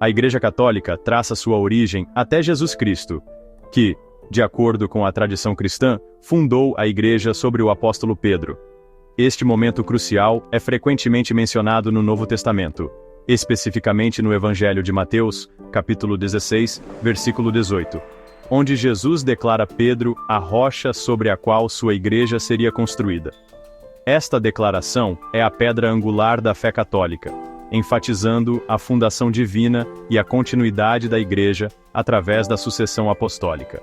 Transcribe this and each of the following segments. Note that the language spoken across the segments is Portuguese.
A Igreja Católica traça sua origem até Jesus Cristo, que, de acordo com a tradição cristã, fundou a Igreja sobre o apóstolo Pedro. Este momento crucial é frequentemente mencionado no Novo Testamento, especificamente no Evangelho de Mateus, capítulo 16, versículo 18, onde Jesus declara Pedro a rocha sobre a qual sua igreja seria construída. Esta declaração é a pedra angular da fé católica, enfatizando a fundação divina e a continuidade da igreja através da sucessão apostólica.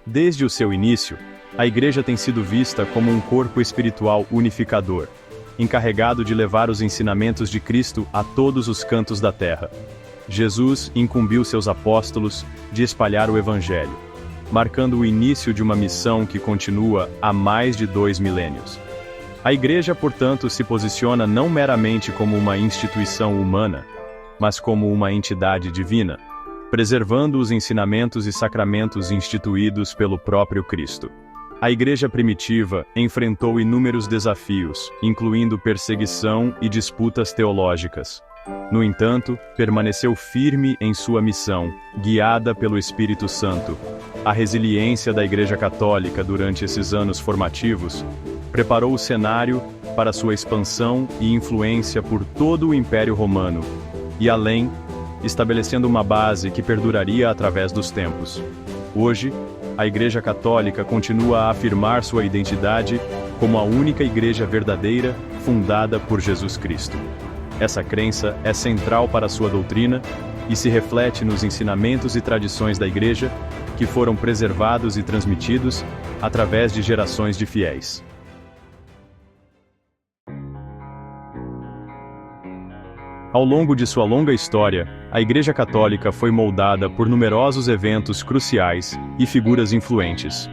Desde o seu início, a igreja tem sido vista como um corpo espiritual unificador, encarregado de levar os ensinamentos de Cristo a todos os cantos da terra. Jesus incumbiu seus apóstolos de espalhar o Evangelho, marcando o início de uma missão que continua há mais de 2 milênios. A Igreja, portanto, se posiciona não meramente como uma instituição humana, mas como uma entidade divina, preservando os ensinamentos e sacramentos instituídos pelo próprio Cristo. A Igreja primitiva enfrentou inúmeros desafios, incluindo perseguição e disputas teológicas. No entanto, permaneceu firme em sua missão, guiada pelo Espírito Santo. A resiliência da Igreja Católica durante esses anos formativos preparou o cenário para sua expansão e influência por todo o Império Romano, e além, estabelecendo uma base que perduraria através dos tempos. Hoje, a Igreja Católica continua a afirmar sua identidade como a única Igreja verdadeira fundada por Jesus Cristo. Essa crença é central para sua doutrina e se reflete nos ensinamentos e tradições da Igreja, que foram preservados e transmitidos através de gerações de fiéis. Ao longo de sua longa história, a Igreja Católica foi moldada por numerosos eventos cruciais e figuras influentes.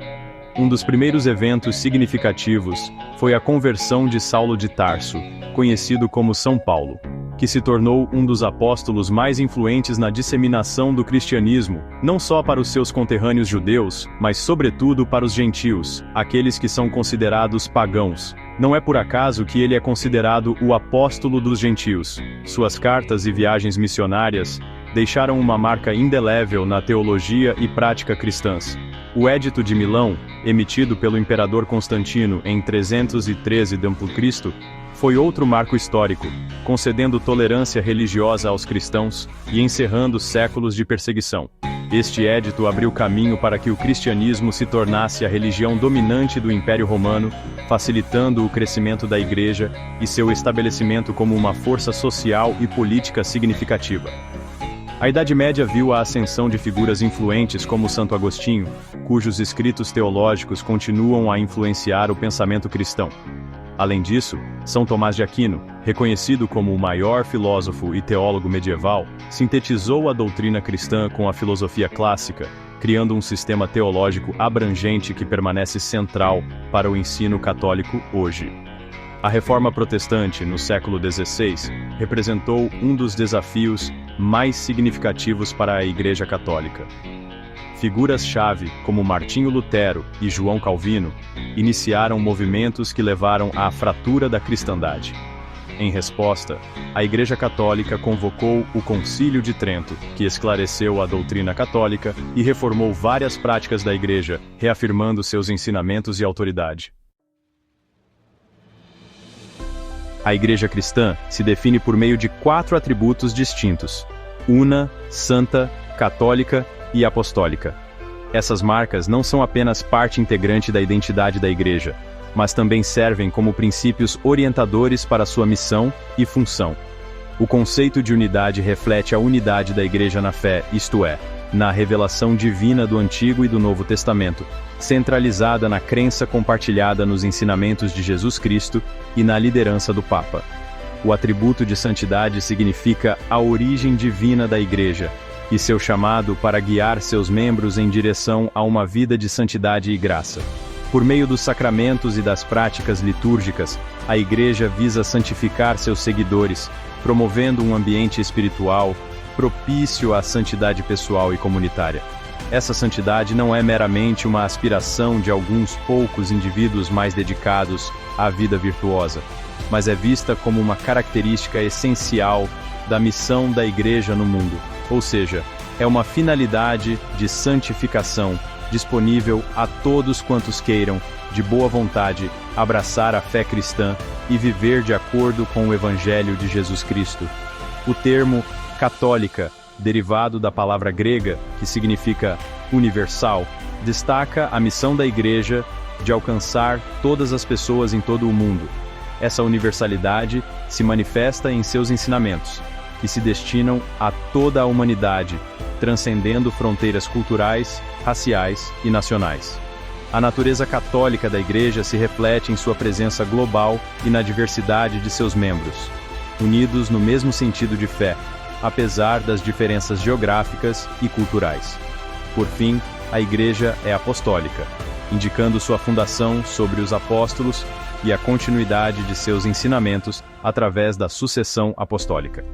Um dos primeiros eventos significativos foi a conversão de Saulo de Tarso, conhecido como São Paulo, que se tornou um dos apóstolos mais influentes na disseminação do cristianismo, não só para os seus conterrâneos judeus, mas sobretudo para os gentios, aqueles que são considerados pagãos. Não é por acaso que ele é considerado o apóstolo dos gentios. Suas cartas e viagens missionárias deixaram uma marca indelével na teologia e prática cristãs. O Édito de Milão, emitido pelo imperador Constantino em 313 d.C., foi outro marco histórico, concedendo tolerância religiosa aos cristãos e encerrando séculos de perseguição. Este édito abriu caminho para que o cristianismo se tornasse a religião dominante do Império Romano, facilitando o crescimento da Igreja e seu estabelecimento como uma força social e política significativa. A Idade Média viu a ascensão de figuras influentes como Santo Agostinho, cujos escritos teológicos continuam a influenciar o pensamento cristão. Além disso, São Tomás de Aquino, reconhecido como o maior filósofo e teólogo medieval, sintetizou a doutrina cristã com a filosofia clássica, criando um sistema teológico abrangente que permanece central para o ensino católico hoje. A Reforma Protestante, no século XVI, representou um dos desafios mais significativos para a Igreja Católica. Figuras-chave, como Martinho Lutero e João Calvino, iniciaram movimentos que levaram à fratura da cristandade. Em resposta, a Igreja Católica convocou o Concílio de Trento, que esclareceu a doutrina católica e reformou várias práticas da Igreja, reafirmando seus ensinamentos e autoridade. A Igreja cristã se define por meio de 4 atributos distintos: una, santa, católica e apostólica. Essas marcas não são apenas parte integrante da identidade da Igreja, mas também servem como princípios orientadores para sua missão e função. O conceito de unidade reflete a unidade da Igreja na fé, isto é, na revelação divina do Antigo e do Novo Testamento, centralizada na crença compartilhada nos ensinamentos de Jesus Cristo e na liderança do Papa. O atributo de santidade significa a origem divina da Igreja e seu chamado para guiar seus membros em direção a uma vida de santidade e graça. Por meio dos sacramentos e das práticas litúrgicas, a Igreja visa santificar seus seguidores, promovendo um ambiente espiritual propício à santidade pessoal e comunitária. Essa santidade não é meramente uma aspiração de alguns poucos indivíduos mais dedicados à vida virtuosa, mas é vista como uma característica essencial da missão da Igreja no mundo, ou seja, é uma finalidade de santificação, disponível a todos quantos queiram, de boa vontade, abraçar a fé cristã e viver de acordo com o Evangelho de Jesus Cristo. O termo católica, derivado da palavra grega, que significa universal, destaca a missão da Igreja de alcançar todas as pessoas em todo o mundo. Essa universalidade se manifesta em seus ensinamentos, que se destinam a toda a humanidade, transcendendo fronteiras culturais, raciais e nacionais. A natureza católica da Igreja se reflete em sua presença global e na diversidade de seus membros, unidos no mesmo sentido de fé, apesar das diferenças geográficas e culturais. Por fim, a Igreja é apostólica, indicando sua fundação sobre os apóstolos e a continuidade de seus ensinamentos através da sucessão apostólica.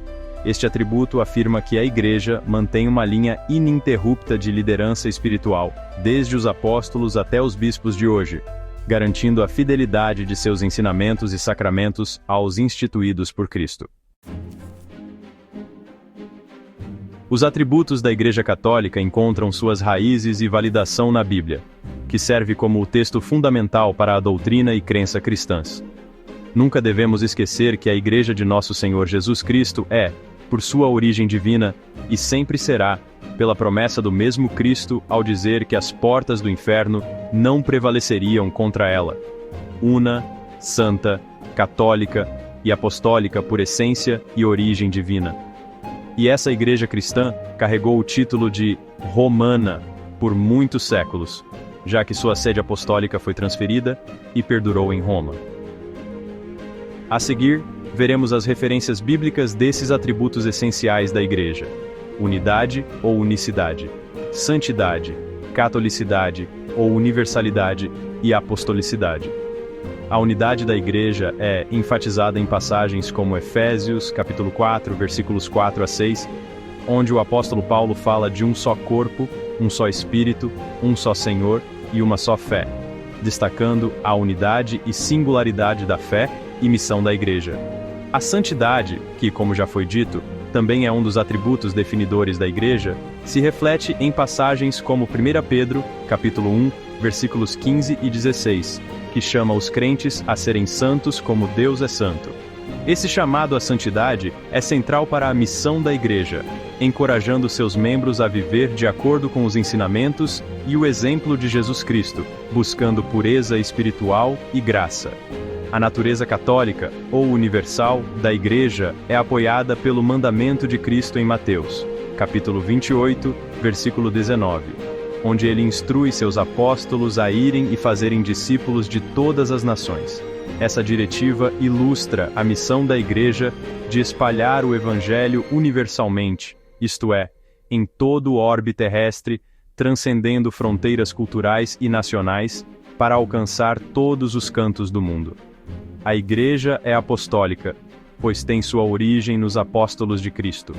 Este atributo afirma que a Igreja mantém uma linha ininterrupta de liderança espiritual, desde os apóstolos até os bispos de hoje, garantindo a fidelidade de seus ensinamentos e sacramentos aos instituídos por Cristo. Os atributos da Igreja Católica encontram suas raízes e validação na Bíblia, que serve como o texto fundamental para a doutrina e crença cristãs. Nunca devemos esquecer que a Igreja de Nosso Senhor Jesus Cristo é, por sua origem divina, e sempre será, pela promessa do mesmo Cristo ao dizer que as portas do inferno não prevaleceriam contra ela. Una, santa, católica e apostólica por essência e origem divina. E essa Igreja cristã carregou o título de Romana por muitos séculos, já que sua sede apostólica foi transferida e perdurou em Roma. A seguir, veremos as referências bíblicas desses atributos essenciais da Igreja: unidade ou unicidade, santidade, catolicidade ou universalidade e apostolicidade. A unidade da Igreja é enfatizada em passagens como Efésios, capítulo 4, versículos 4 a 6, onde o apóstolo Paulo fala de um só corpo, um só Espírito, um só Senhor e uma só fé, destacando a unidade e singularidade da fé e missão da Igreja. A santidade, que, como já foi dito, também é um dos atributos definidores da Igreja, se reflete em passagens como 1 Pedro, capítulo 1, versículos 15 e 16, que chama os crentes a serem santos como Deus é santo. Esse chamado à santidade é central para a missão da Igreja, encorajando seus membros a viver de acordo com os ensinamentos e o exemplo de Jesus Cristo, buscando pureza espiritual e graça. A natureza católica, ou universal, da Igreja é apoiada pelo mandamento de Cristo em Mateus, capítulo 28, versículo 19, onde ele instrui seus apóstolos a irem e fazerem discípulos de todas as nações. Essa diretiva ilustra a missão da Igreja de espalhar o Evangelho universalmente, isto é, em todo o orbe terrestre, transcendendo fronteiras culturais e nacionais, para alcançar todos os cantos do mundo. A Igreja é apostólica, pois tem sua origem nos apóstolos de Cristo.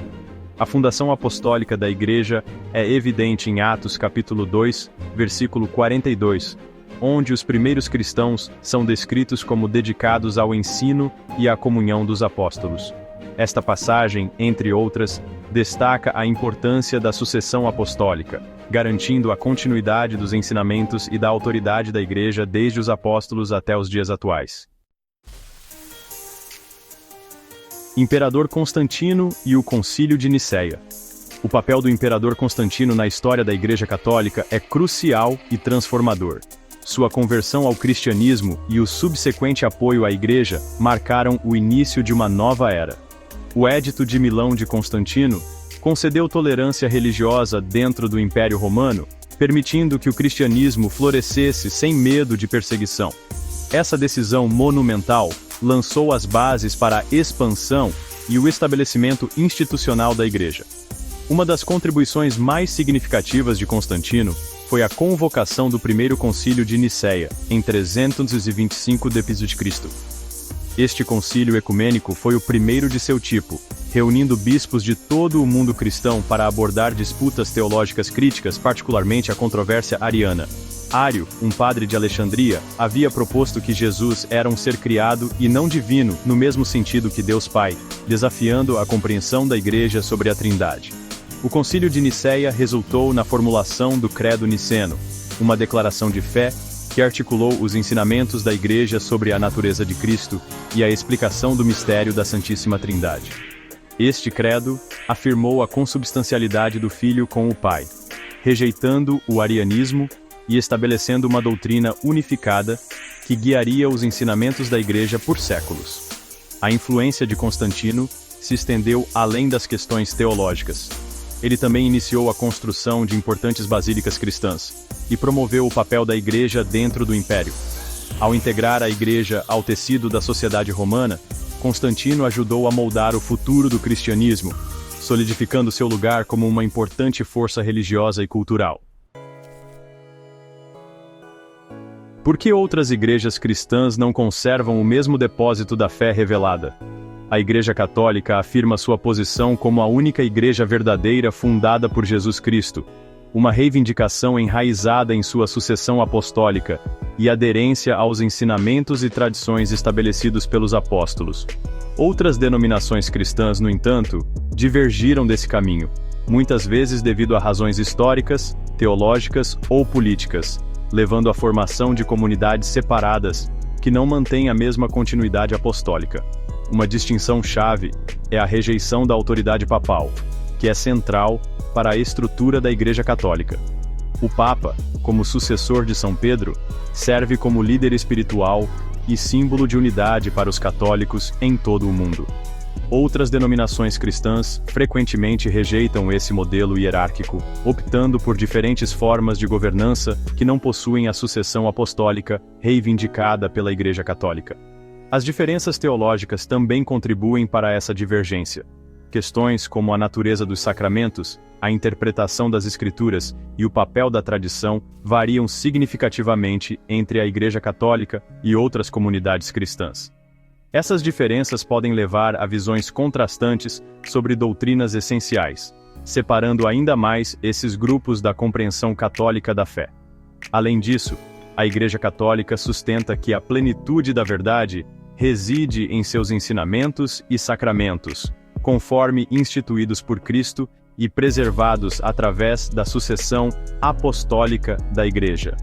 A fundação apostólica da Igreja é evidente em Atos capítulo 2, versículo 42, onde os primeiros cristãos são descritos como dedicados ao ensino e à comunhão dos apóstolos. Esta passagem, entre outras, destaca a importância da sucessão apostólica, garantindo a continuidade dos ensinamentos e da autoridade da Igreja desde os apóstolos até os dias atuais. Imperador Constantino e o Concílio de Nicéia. O papel do Imperador Constantino na história da Igreja Católica é crucial e transformador. Sua conversão ao cristianismo e o subsequente apoio à Igreja marcaram o início de uma nova era. O Édito de Milão de Constantino concedeu tolerância religiosa dentro do Império Romano, permitindo que o cristianismo florescesse sem medo de perseguição. Essa decisão monumental lançou as bases para a expansão e o estabelecimento institucional da Igreja. Uma das contribuições mais significativas de Constantino foi a convocação do Primeiro Concílio de Nicéia, em 325 d.C. Este concílio ecumênico foi o primeiro de seu tipo, reunindo bispos de todo o mundo cristão para abordar disputas teológicas críticas, particularmente a controvérsia ariana. Ário, um padre de Alexandria, havia proposto que Jesus era um ser criado e não divino, no mesmo sentido que Deus Pai, desafiando a compreensão da Igreja sobre a Trindade. O Concílio de Nicéia resultou na formulação do Credo Niceno, uma declaração de fé que articulou os ensinamentos da Igreja sobre a natureza de Cristo e a explicação do mistério da Santíssima Trindade. Este credo afirmou a consubstancialidade do Filho com o Pai, rejeitando o arianismo e estabelecendo uma doutrina unificada que guiaria os ensinamentos da Igreja por séculos. A influência de Constantino se estendeu além das questões teológicas. Ele também iniciou a construção de importantes basílicas cristãs e promoveu o papel da Igreja dentro do Império. Ao integrar a Igreja ao tecido da sociedade romana, Constantino ajudou a moldar o futuro do cristianismo, solidificando seu lugar como uma importante força religiosa e cultural. Por que outras igrejas cristãs não conservam o mesmo depósito da fé revelada? A Igreja Católica afirma sua posição como a única igreja verdadeira fundada por Jesus Cristo, uma reivindicação enraizada em sua sucessão apostólica e aderência aos ensinamentos e tradições estabelecidos pelos apóstolos. Outras denominações cristãs, no entanto, divergiram desse caminho, muitas vezes devido a razões históricas, teológicas ou políticas, levando à formação de comunidades separadas que não mantêm a mesma continuidade apostólica. Uma distinção-chave é a rejeição da autoridade papal, que é central para a estrutura da Igreja Católica. O Papa, como sucessor de São Pedro, serve como líder espiritual e símbolo de unidade para os católicos em todo o mundo. Outras denominações cristãs frequentemente rejeitam esse modelo hierárquico, optando por diferentes formas de governança que não possuem a sucessão apostólica reivindicada pela Igreja Católica. As diferenças teológicas também contribuem para essa divergência. Questões como a natureza dos sacramentos, a interpretação das Escrituras e o papel da tradição variam significativamente entre a Igreja Católica e outras comunidades cristãs. Essas diferenças podem levar a visões contrastantes sobre doutrinas essenciais, separando ainda mais esses grupos da compreensão católica da fé. Além disso, a Igreja Católica sustenta que a plenitude da verdade reside em seus ensinamentos e sacramentos, conforme instituídos por Cristo e preservados através da sucessão apostólica da Igreja.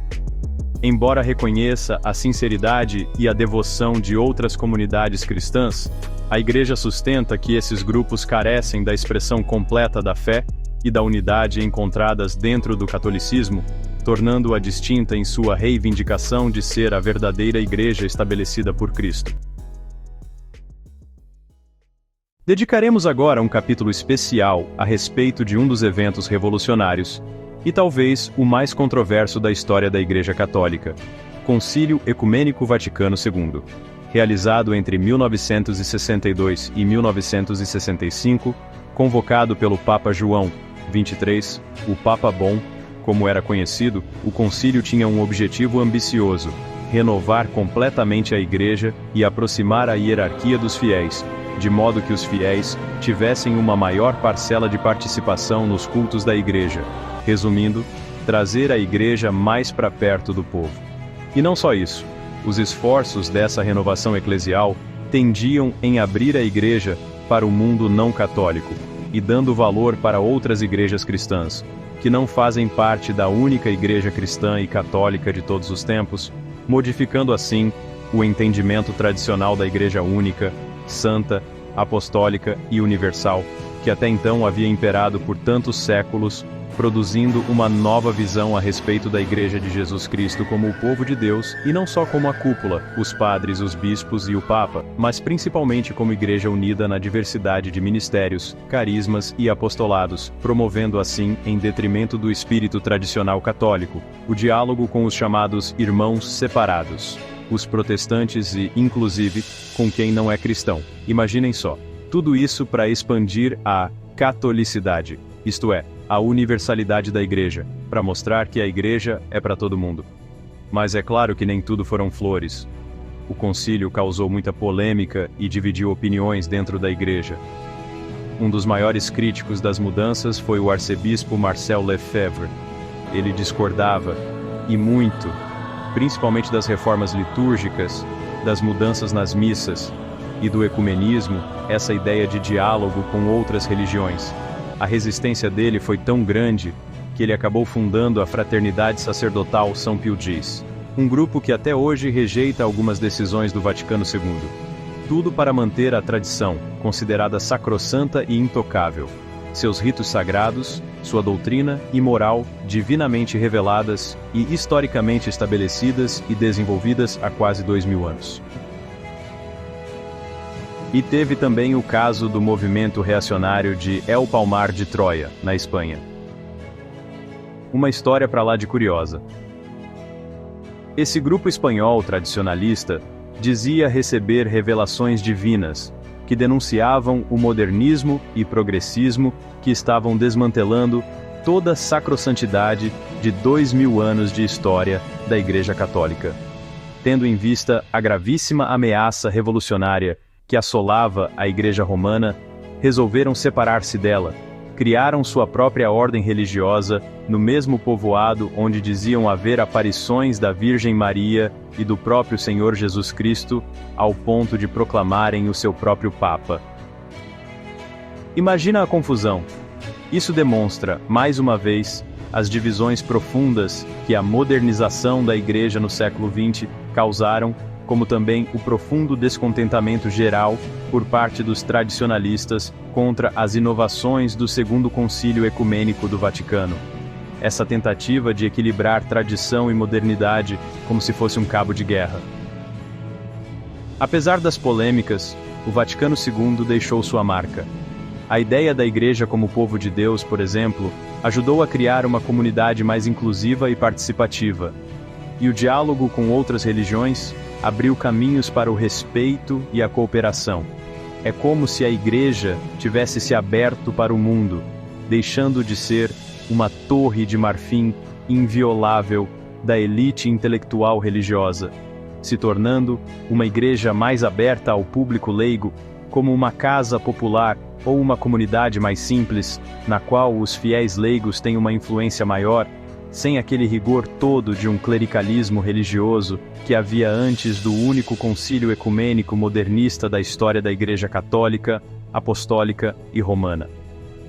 Embora reconheça a sinceridade e a devoção de outras comunidades cristãs, a Igreja sustenta que esses grupos carecem da expressão completa da fé e da unidade encontradas dentro do catolicismo, tornando-a distinta em sua reivindicação de ser a verdadeira Igreja estabelecida por Cristo. Dedicaremos agora um capítulo especial a respeito de um dos eventos revolucionários, e talvez o mais controverso da história da Igreja Católica, Concílio Ecumênico Vaticano II, realizado entre 1962 e 1965, convocado pelo Papa João XXIII, o Papa Bom, como era conhecido. O concílio tinha um objetivo ambicioso: renovar completamente a Igreja e aproximar a hierarquia dos fiéis, de modo que os fiéis tivessem uma maior parcela de participação nos cultos da Igreja. Resumindo, trazer a Igreja mais para perto do povo. E não só isso, os esforços dessa renovação eclesial tendiam em abrir a Igreja para o mundo não católico, e dando valor para outras igrejas cristãs, que não fazem parte da única Igreja cristã e católica de todos os tempos, modificando assim o entendimento tradicional da Igreja única, santa, apostólica e universal, que até então havia imperado por tantos séculos, produzindo uma nova visão a respeito da Igreja de Jesus Cristo como o povo de Deus, e não só como a cúpula, os padres, os bispos e o Papa, mas principalmente como Igreja unida na diversidade de ministérios, carismas e apostolados, promovendo assim, em detrimento do espírito tradicional católico, o diálogo com os chamados irmãos separados, os protestantes e, inclusive, com quem não é cristão. Imaginem só, tudo isso para expandir a catolicidade, isto é, a universalidade da Igreja, para mostrar que a Igreja é para todo mundo. Mas é claro que nem tudo foram flores. O concílio causou muita polêmica e dividiu opiniões dentro da Igreja. Um dos maiores críticos das mudanças foi o arcebispo Marcel Lefebvre. Ele discordava, e muito, principalmente das reformas litúrgicas, das mudanças nas missas, e do ecumenismo, essa ideia de diálogo com outras religiões. A resistência dele foi tão grande que ele acabou fundando a Fraternidade Sacerdotal São Pio X, um grupo que até hoje rejeita algumas decisões do Vaticano II. Tudo para manter a tradição, considerada sacrossanta e intocável, seus ritos sagrados, sua doutrina e moral divinamente reveladas e historicamente estabelecidas e desenvolvidas há quase 2000 anos. E teve também o caso do movimento reacionário de El Palmar de Troia, na Espanha. Uma história para lá de curiosa. Esse grupo espanhol tradicionalista dizia receber revelações divinas, que denunciavam o modernismo e progressismo que estavam desmantelando toda a sacrossantidade de 2000 anos de história da Igreja Católica. Tendo em vista a gravíssima ameaça revolucionária que assolava a Igreja Romana, resolveram separar-se dela, criaram sua própria ordem religiosa no mesmo povoado onde diziam haver aparições da Virgem Maria e do próprio Senhor Jesus Cristo, ao ponto de proclamarem o seu próprio Papa. Imagina a confusão. Isso demonstra, mais uma vez, as divisões profundas que a modernização da Igreja no século XX causaram, como também o profundo descontentamento geral por parte dos tradicionalistas contra as inovações do Segundo Concílio Ecumênico do Vaticano. Essa tentativa de equilibrar tradição e modernidade como se fosse um cabo de guerra. Apesar das polêmicas, o Vaticano II deixou sua marca. A ideia da Igreja como povo de Deus, por exemplo, ajudou a criar uma comunidade mais inclusiva e participativa. E o diálogo com outras religiões abriu caminhos para o respeito e a cooperação. É como se a Igreja tivesse se aberto para o mundo, deixando de ser uma torre de marfim inviolável da elite intelectual religiosa, se tornando uma igreja mais aberta ao público leigo, como uma casa popular ou uma comunidade mais simples, na qual os fiéis leigos têm uma influência maior, sem aquele rigor todo de um clericalismo religioso que havia antes do único concílio ecumênico modernista da história da Igreja Católica, Apostólica e Romana.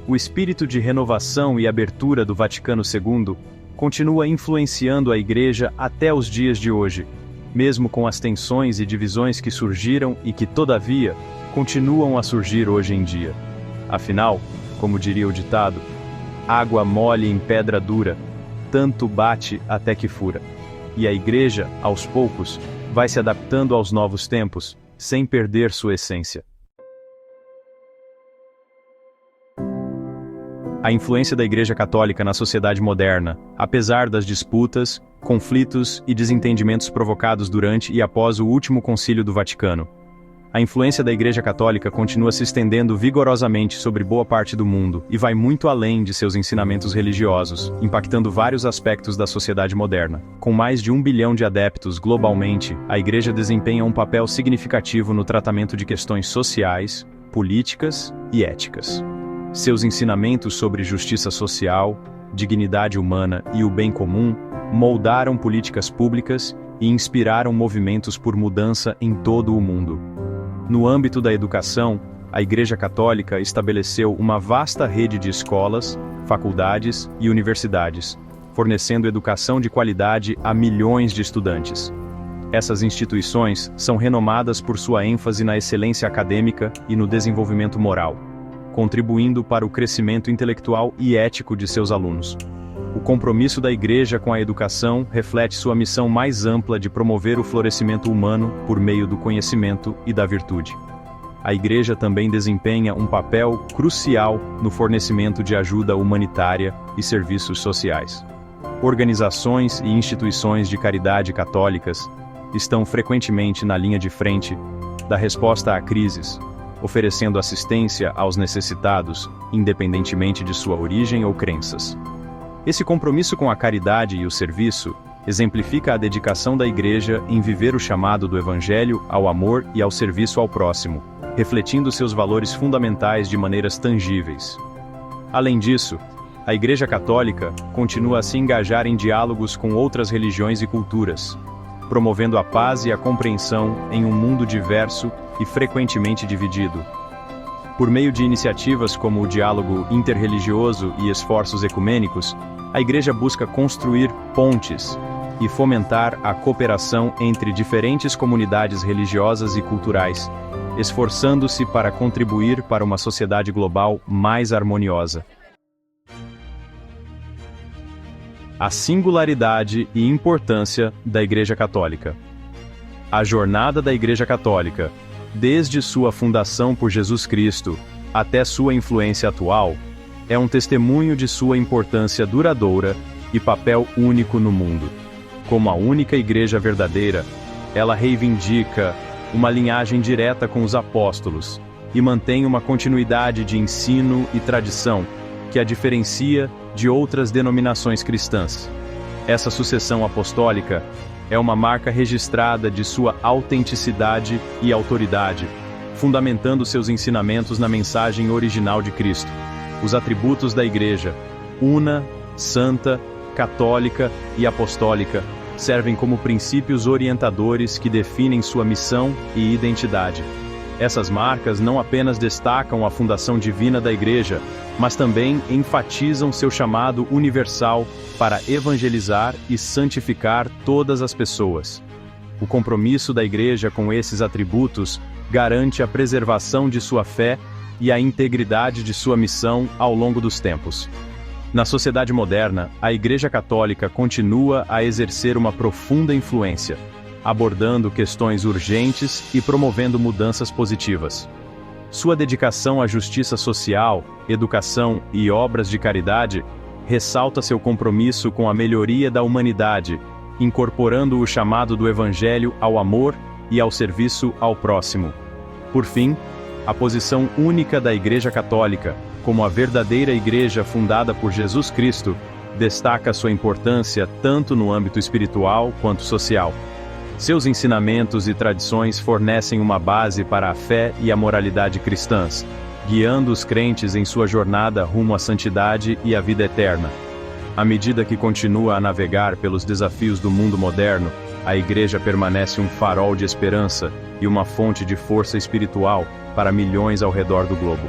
O espírito de renovação e abertura do Vaticano II continua influenciando a Igreja até os dias de hoje, mesmo com as tensões e divisões que surgiram e que, todavia, continuam a surgir hoje em dia. Afinal, como diria o ditado, água mole em pedra dura, tanto bate até que fura. E a Igreja, aos poucos, vai se adaptando aos novos tempos, sem perder sua essência. A influência da Igreja Católica na sociedade moderna, apesar das disputas, conflitos e desentendimentos provocados durante e após o último Concílio do Vaticano. A influência da Igreja Católica continua se estendendo vigorosamente sobre boa parte do mundo e vai muito além de seus ensinamentos religiosos, impactando vários aspectos da sociedade moderna. Com mais de 1 bilhão de adeptos globalmente, a Igreja desempenha um papel significativo no tratamento de questões sociais, políticas e éticas. Seus ensinamentos sobre justiça social, dignidade humana e o bem comum moldaram políticas públicas e inspiraram movimentos por mudança em todo o mundo. No âmbito da educação, a Igreja Católica estabeleceu uma vasta rede de escolas, faculdades e universidades, fornecendo educação de qualidade a milhões de estudantes. Essas instituições são renomadas por sua ênfase na excelência acadêmica e no desenvolvimento moral, contribuindo para o crescimento intelectual e ético de seus alunos. O compromisso da Igreja com a educação reflete sua missão mais ampla de promover o florescimento humano por meio do conhecimento e da virtude. A Igreja também desempenha um papel crucial no fornecimento de ajuda humanitária e serviços sociais. Organizações e instituições de caridade católicas estão frequentemente na linha de frente da resposta a crises, oferecendo assistência aos necessitados, independentemente de sua origem ou crenças. Esse compromisso com a caridade e o serviço exemplifica a dedicação da Igreja em viver o chamado do Evangelho ao amor e ao serviço ao próximo, refletindo seus valores fundamentais de maneiras tangíveis. Além disso, a Igreja Católica continua a se engajar em diálogos com outras religiões e culturas, promovendo a paz e a compreensão em um mundo diverso e frequentemente dividido. Por meio de iniciativas como o diálogo interreligioso e esforços ecumênicos, a Igreja busca construir pontes e fomentar a cooperação entre diferentes comunidades religiosas e culturais, esforçando-se para contribuir para uma sociedade global mais harmoniosa. A singularidade e importância da Igreja Católica. A jornada da Igreja Católica, desde sua fundação por Jesus Cristo até sua influência atual, é um testemunho de sua importância duradoura e papel único no mundo. Como a única Igreja verdadeira, ela reivindica uma linhagem direta com os apóstolos e mantém uma continuidade de ensino e tradição que a diferencia de outras denominações cristãs. Essa sucessão apostólica é uma marca registrada de sua autenticidade e autoridade, fundamentando seus ensinamentos na mensagem original de Cristo. Os atributos da Igreja, una, santa, católica e apostólica, servem como princípios orientadores que definem sua missão e identidade. Essas marcas não apenas destacam a fundação divina da Igreja, mas também enfatizam seu chamado universal para evangelizar e santificar todas as pessoas. O compromisso da Igreja com esses atributos garante a preservação de sua fé e a integridade de sua missão ao longo dos tempos. Na sociedade moderna, a Igreja Católica continua a exercer uma profunda influência, abordando questões urgentes e promovendo mudanças positivas. Sua dedicação à justiça social, educação e obras de caridade ressalta seu compromisso com a melhoria da humanidade, incorporando o chamado do Evangelho ao amor e ao serviço ao próximo. Por fim, a posição única da Igreja Católica, como a verdadeira Igreja fundada por Jesus Cristo, destaca sua importância tanto no âmbito espiritual quanto social. Seus ensinamentos e tradições fornecem uma base para a fé e a moralidade cristãs, guiando os crentes em sua jornada rumo à santidade e à vida eterna. À medida que continua a navegar pelos desafios do mundo moderno, a Igreja permanece um farol de esperança e uma fonte de força espiritual para milhões ao redor do globo.